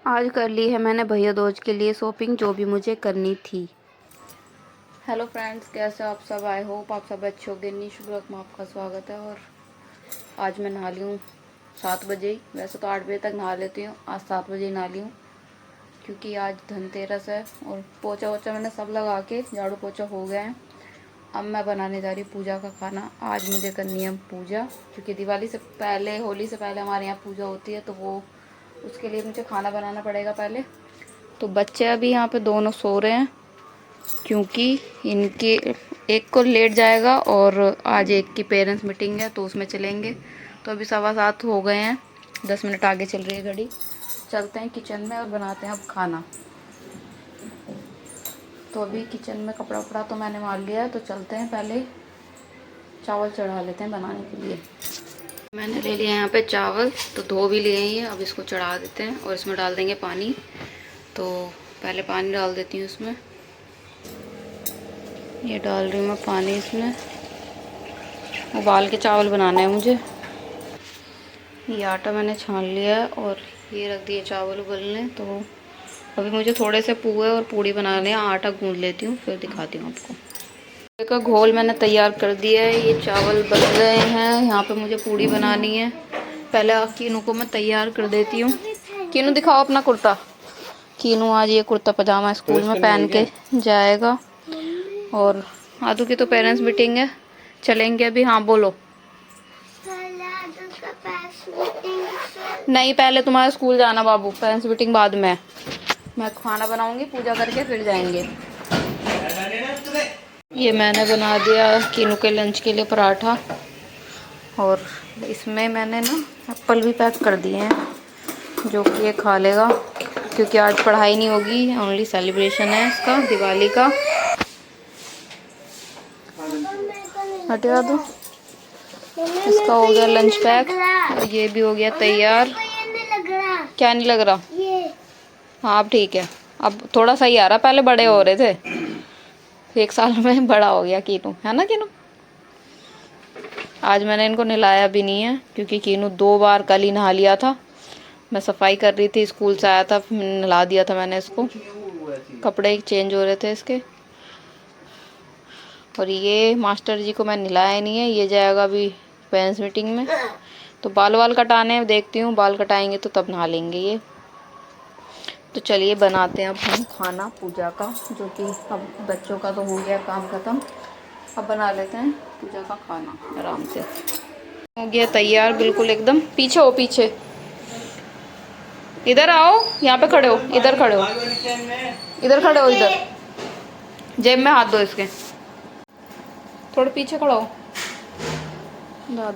आज कर ली है मैंने भैया दूज के लिए शॉपिंग, जो भी मुझे करनी थी। हेलो फ्रेंड्स, कैसे आप सब? आई होप आप सब अच्छे होंगे। निशु ब्लॉग में आपका स्वागत है। और आज मैं नहा ली हूँ 7 बजे ही। वैसे तो 8 बजे तक नहा लेती हूँ, आज 7 बजे ही नहा ली हूँ क्योंकि आज धनतेरस है। और पोछा वोछा मैंने सब लगा के, झाड़ू पोछा हो गया है। अब मैं बनाने जा रही हूँ पूजा का खाना। आज मुझे करनी है पूजा, क्योंकि दिवाली से पहले, होली से पहले हमारे यहाँ पूजा होती है, तो वो उसके लिए मुझे खाना बनाना पड़ेगा पहले। तो बच्चे अभी यहाँ पे दोनों सो रहे हैं क्योंकि इनके एक को लेट जाएगा और आज एक की पेरेंट्स मीटिंग है तो उसमें चलेंगे। तो अभी 7:15 हो गए हैं, 10 मिनट आगे चल रही है घड़ी। चलते हैं किचन में और बनाते हैं अब खाना। तो अभी किचन में कपड़ा वपड़ा तो मैंने मार लिया है, तो चलते हैं पहले चावल चढ़ा लेते हैं बनाने के लिए। मैंने ले लिया यहाँ पे चावल, तो धो भी लिए हैं। अब इसको चढ़ा देते हैं और इसमें डाल देंगे पानी। तो पहले पानी डाल देती हूँ इसमें। ये डाल रही हूँ मैं पानी इसमें। उबाल के चावल बनाने हैं मुझे। ये आटा मैंने छान लिया है और ये रख दिए चावल उबलने। तो अभी मुझे थोड़े से पुए और पूड़ी बनाने हैं। आटा गूंद लेती हूँ, फिर दिखाती हूँ आपको। का घोल मैंने तैयार कर दिया है। ये चावल बन गए हैं। यहाँ पे मुझे पूड़ी बनानी है। पहले कीनू को मैं तैयार कर देती हूँ। कीनू दिखाओ अपना कुर्ता। कीनू आज ये कुर्ता पजामा स्कूल में पहन के जाएगा। और आदू की तो पेरेंट्स मीटिंग है, चलेंगे अभी। हाँ बोलो। नहीं, पहले तुम्हारा स्कूल जाना बाबू, पेरेंट्स मीटिंग बाद में। मैं खाना बनाऊंगी, पूजा करके फिर जाएंगे। ये मैंने बना दिया कीनू के लंच के लिए पराठा। और इसमें मैंने ना एप्पल भी पैक कर दिए हैं, जो कि ये खा लेगा क्योंकि आज पढ़ाई नहीं होगी, ओनली सेलिब्रेशन है इसका, दिवाली का। हटा दो। इसका हो गया लंच पैक और ये भी हो गया तैयार। क्या नहीं लग रहा? हाँ अब ठीक है, अब थोड़ा सही आ रहा। पहले बड़े हो रहे थे, 1 साल में बड़ा हो गया कीनू, है ना कीनू? आज मैंने इनको नहलाया भी नहीं है क्योंकि कीनू 2 बार कल ही नहा लिया था। मैं सफाई कर रही थी, स्कूल से आया था, नहला दिया था मैंने इसको। कपड़े चेंज हो रहे थे इसके। और ये मास्टर जी को मैं नहलाया नहीं है, ये जाएगा अभी पेरेंट्स मीटिंग में। तो बाल वाल कटाने देखती हूँ, बाल कटाएंगे तो तब नहा लेंगे ये। तो चलिए बनाते हैं अब हम खाना पूजा का, जो कि अब बच्चों का तो हो गया काम ख़त्म। अब बना लेते हैं पूजा का खाना आराम से। हो गया तैयार बिल्कुल एकदम। पीछे हो, पीछे इधर आओ, यहाँ पे खड़े हो, इधर खड़े हो, इधर खड़े हो, इधर जेब में हाथ दो इसके। थोड़े पीछे खड़ा हो,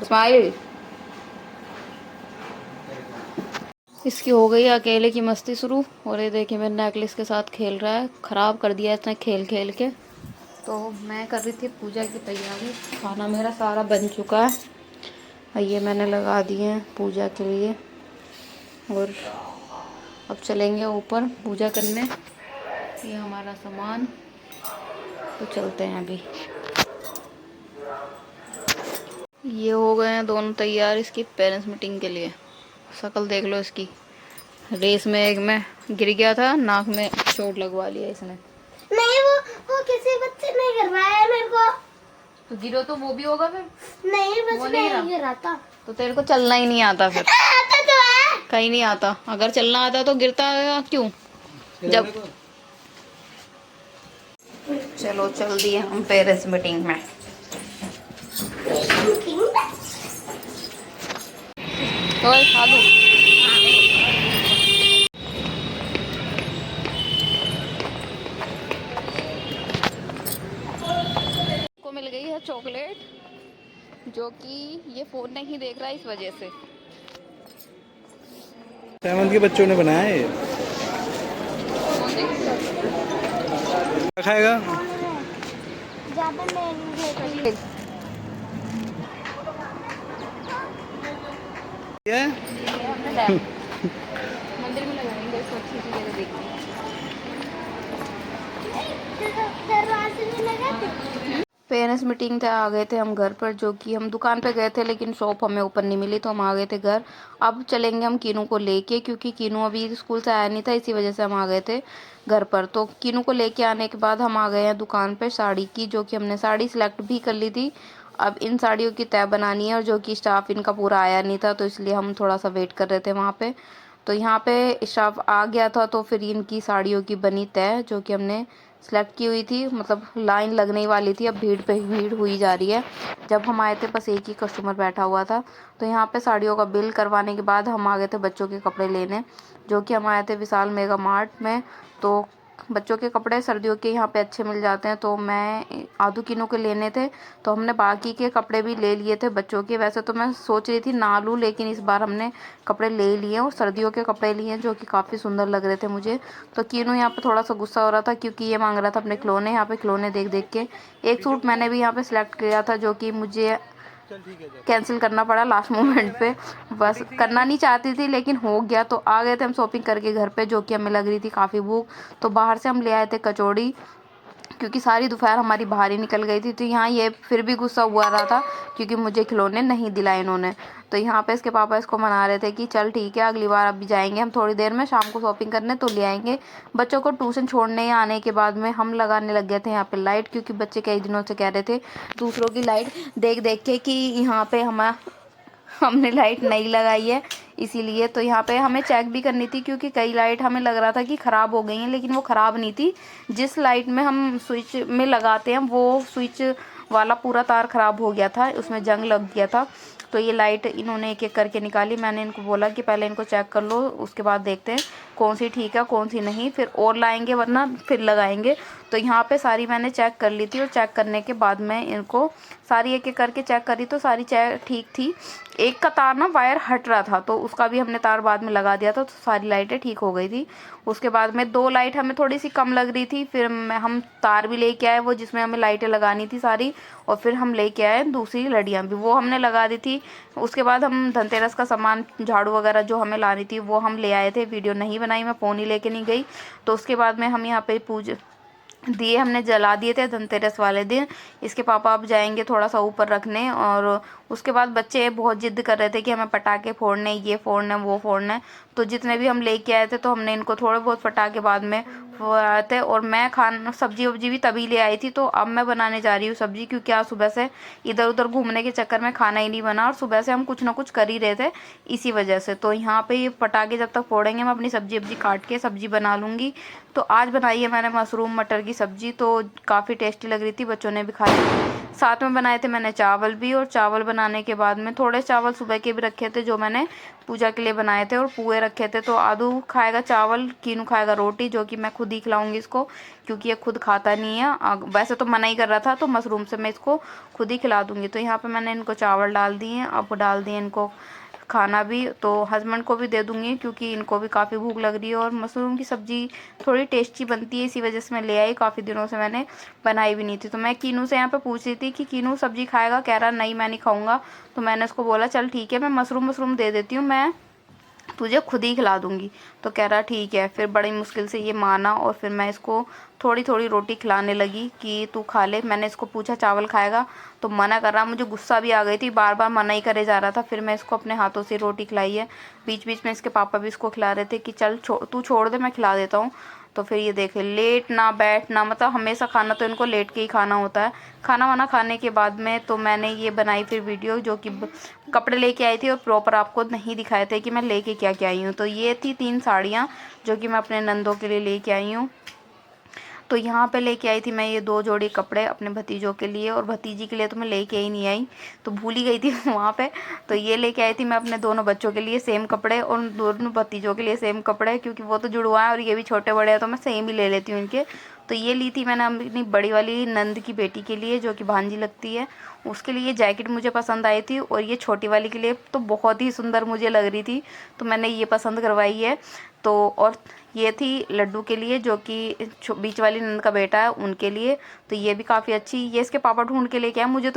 स्माइल। इसकी हो गई अकेले की मस्ती शुरू। और ये देखिए मेरे नेकलेस के साथ खेल रहा है, ख़राब कर दिया इसने खेल खेल के। तो मैं कर रही थी पूजा की तैयारी। खाना मेरा सारा बन चुका है, ये मैंने लगा दिए हैं पूजा के लिए। और अब चलेंगे ऊपर पूजा करने। ये हमारा सामान, तो चलते हैं अभी। ये हो गए हैं दोनों तैयार इसकी पेरेंट्स मीटिंग के लिए। शक्ल देख लो इसकी। रेस में एक में गिर गया था, नाक में चोट लगवा लिया इसने। नहीं, वो किसी बच्चे ने गिराया मेरे को। तो गिरो तो वो भी होगा फिर। नहीं, बस नहीं गिरा था। तो तेरे को चलना ही नहीं आता फिर। आता तो है। कहीं नहीं आता। अगर चलना आता तो गिरता क्यों? जब चलो चल दिए हम पेरेंट्स मीटिंग में। तो खा दो। को मिल गई है चॉकलेट, जो कि ये फोन नहीं देख रहा है इस वजह से। 7 के बच्चों ने बनाया है। क्या खाएगा? ज्यादा नहीं। क्या? मंदिर में लगाएंगे इसको, अच्छी चीजें देखिए। दरवाजे में लगाते। पेरेंट्स मीटिंग थे, आ गए थे हम घर पर, जो कि हम दुकान पे गए थे लेकिन शॉप हमें ओपन नहीं मिली तो हम आ गए थे घर। अब चलेंगे हम कीनू को लेके, क्योंकि कीनू अभी स्कूल से आया नहीं था, इसी वजह से हम आ गए थे घर पर। तो कीनू को लेके आने के बाद हम आ गए हैं दुकान पे साड़ी की, जो कि हमने साड़ी सिलेक्ट भी कर ली थी। अब इन साड़ियों की तय बनानी है, और जो कि स्टाफ इनका पूरा आया नहीं था तो इसलिए हम थोड़ा सा वेट कर रहे थे वहाँ पे। तो यहाँ पे स्टाफ आ गया था तो फिर इनकी साड़ियों की बनी तय, जो कि हमने सेलेक्ट की हुई थी। मतलब लाइन लगने ही वाली थी, अब भीड़ पे भीड़ हुई जा रही है। जब हम आए थे बस एक ही कस्टमर बैठा हुआ था। तो यहाँ पे साड़ियों का बिल करवाने के बाद हम आ गए थे बच्चों के कपड़े लेने, जो कि हम आए थे विशाल मेगा मार्ट में। तो बच्चों के कपड़े सर्दियों के यहाँ पे अच्छे मिल जाते हैं, तो मैं आधू किलो के लेने थे तो हमने बाकी के कपड़े भी ले लिए थे बच्चों के। वैसे तो मैं सोच रही थी ना लूँ, लेकिन इस बार हमने कपड़े ले लिए और सर्दियों के कपड़े लिए हैं, जो कि काफ़ी सुंदर लग रहे थे मुझे। तो कीनू यहाँ पे थोड़ा सा गुस्सा हो रहा था, क्योंकि ये मांग रहा था अपने खिलौने, यहाँ पे खिलौने देख देख के। एक सूट मैंने भी यहाँ पे सिलेक्ट किया था, जो कि मुझे कैंसिल करना पड़ा लास्ट मोमेंट पे। बस करना नहीं चाहती थी लेकिन हो गया। तो आ गए थे हम शॉपिंग करके घर पे, जो कि हमें लग रही थी काफ़ी भूख। तो बाहर से हम ले आए थे कचौड़ी, क्योंकि सारी दोपहर हमारी बाहर ही निकल गई थी। तो यहाँ ये फिर भी गुस्सा हुआ रहा था, क्योंकि मुझे खिलौने नहीं दिलाए इन्होंने। तो यहाँ पे इसके पापा इसको मना रहे थे कि चल ठीक है, अगली बार अभी जाएंगे हम थोड़ी देर में, शाम को शॉपिंग करने तो ले आएंगे। बच्चों को ट्यूशन छोड़ने आने के बाद में हम लगाने लग गए थे यहाँ पे लाइट, क्योंकि बच्चे कई दिनों से कह रहे थे दूसरों की लाइट देख देख के कि यहाँ पे हमने लाइट नहीं लगाई है, इसीलिए। तो यहाँ पे हमें चेक भी करनी थी, क्योंकि कई लाइट हमें लग रहा था कि ख़राब हो गई हैं, लेकिन वो ख़राब नहीं थी। जिस लाइट में हम स्विच में लगाते हैं वो स्विच वाला पूरा तार ख़राब हो गया था, उसमें जंग लग गया था। तो ये लाइट इन्होंने एक एक करके निकाली। मैंने इनको बोला कि पहले इनको चेक कर लो, उसके बाद देखते हैं कौन सी ठीक है कौन सी नहीं, फिर और लाएंगे वरना फिर लगाएंगे। तो यहाँ पे सारी मैंने चेक कर ली थी, और चेक करने के बाद में इनको सारी एक एक करके चेक करी तो सारी चेक ठीक थी। एक का तार ना वायर हट रहा था, तो उसका भी हमने तार बाद में लगा दिया था, तो सारी लाइटें ठीक हो गई थी। उसके बाद में 2 लाइट हमें थोड़ी सी कम लग रही थी, फिर हम तार भी लेके आए वो जिसमें हमें लाइटें लगानी थी सारी, और फिर हम लेके आए दूसरी लड़ियाँ भी, वो हमने लगा दी थी। उसके बाद हम धनतेरस का सामान, झाड़ू वगैरह जो हमें लानी थी वो हम ले आए थे। वीडियो नहीं बनाई, मैं फ़ोन ही लेके नहीं गई। तो उसके बाद में हम यहाँ पे दिए हमने जला दिए थे धनतेरस वाले दिन। इसके पापा अब जाएंगे थोड़ा सा ऊपर रखने, और उसके बाद बच्चे बहुत जिद कर रहे थे कि हमें पटाखे फोड़ने, ये फोड़ना वो फोड़ना। तो जितने भी हम लेके आए थे तो हमने इनको थोड़े बहुत पटाखे बाद में फोड़ाए थे। और मैं खाना सब्जी वब्जी भी तभी ले आई थी, तो अब मैं बनाने जा रही हूँ सब्जी, क्योंकि आज सुबह से इधर उधर घूमने के चक्कर में खाना ही नहीं बना, और सुबह से हम कुछ ना कुछ कर ही रहे थे इसी वजह से। तो यहाँ पे ये पटाखे जब तक फोड़ेंगे मैं अपनी सब्जी वब्जी काट के सब्जी बना लूँगी। तो आज बनाई है मैंने मशरूम मटर की सब्जी, तो काफ़ी टेस्टी लग रही थी, बच्चों ने भी खाई। साथ में बनाए थे मैंने चावल भी, और चावल बनाने के बाद में थोड़े चावल सुबह के भी रखे थे जो मैंने पूजा के लिए बनाए थे, और पुए रखे थे। तो आदू खाएगा चावल, कीनू खाएगा रोटी, जो कि मैं खुद ही खिलाऊंगी इसको, क्योंकि ये खुद खाता नहीं है। वैसे तो मना ही कर रहा था, तो मशरूम से मैं इसको खुद ही खिला दूंगी। तो यहाँ पे मैंने इनको चावल डाल दिए, अब डाल दिए इनको खाना भी, तो हस्बैंड को भी दे दूंगी क्योंकि इनको भी काफ़ी भूख लग रही है। और मशरूम की सब्ज़ी थोड़ी टेस्टी बनती है, इसी वजह से मैं ले आई, काफ़ी दिनों से मैंने बनाई भी नहीं थी। तो मैं कीनू से यहाँ पे पूछ रही थी कि कीनू सब्ज़ी खाएगा, कह रहा नहीं मैं नहीं खाऊंगा। तो मैंने उसको बोला चल ठीक है, मैं मशरूम दे देती हूँ, मैं तुझे खुद ही खिला दूंगी। तो कह रहा ठीक है। फिर बड़ी मुश्किल से ये माना, और फिर मैं इसको थोड़ी थोड़ी रोटी खिलाने लगी कि तू खा ले। मैंने इसको पूछा चावल खाएगा, तो मना कर रहा। मुझे गुस्सा भी आ गई थी, बार बार मना ही करे जा रहा था। फिर मैं इसको अपने हाथों से रोटी खिलाई है। बीच बीच में इसके पापा भी इसको खिला रहे थे कि चल तू छोड़ दे, मैं खिला देता हूँ। तो फिर ये देखे लेटना बैठना, मतलब हमेशा खाना तो इनको लेट के ही खाना होता है। खाना वाना खाने के बाद में तो मैंने ये बनाई फिर वीडियो, जो कि कपड़े लेके आई थी और प्रॉपर आपको नहीं दिखाए थे कि मैं लेके क्या क्या आई हूँ। तो ये थी 3 साड़ियाँ जो कि मैं अपने नंदों के लिए लेके आई हूँ। तो यहाँ पे लेके आई थी मैं ये 2 जोड़ी कपड़े अपने भतीजों के लिए, और भतीजी के लिए तो मैं लेके ही नहीं आई, तो भूल ही गई थी वहाँ पे। तो ये लेके आई थी मैं अपने दोनों बच्चों के लिए सेम कपड़े, और दोनों भतीजों के लिए सेम कपड़े, क्योंकि वो तो जुड़वा है और ये भी छोटे बड़े हैं, तो मैं सेम ही ले लेती हूँ इनके। तो ये ली थी मैंने अपनी बड़ी वाली नंद की बेटी के लिए, जो कि भांजी लगती है, उसके लिए जैकेट मुझे पसंद आई थी। और ये छोटी वाली के लिए तो बहुत ही सुंदर मुझे लग रही थी, तो मैंने ये पसंद करवाई है। तो और ये थी लड्डू के लिए, जो कि बीच वाली नंद का बेटा है, उनके लिए। तो ये भी काफ़ी अच्छी, ये इसके पापा ढूंढ के लेके आए, मुझे तो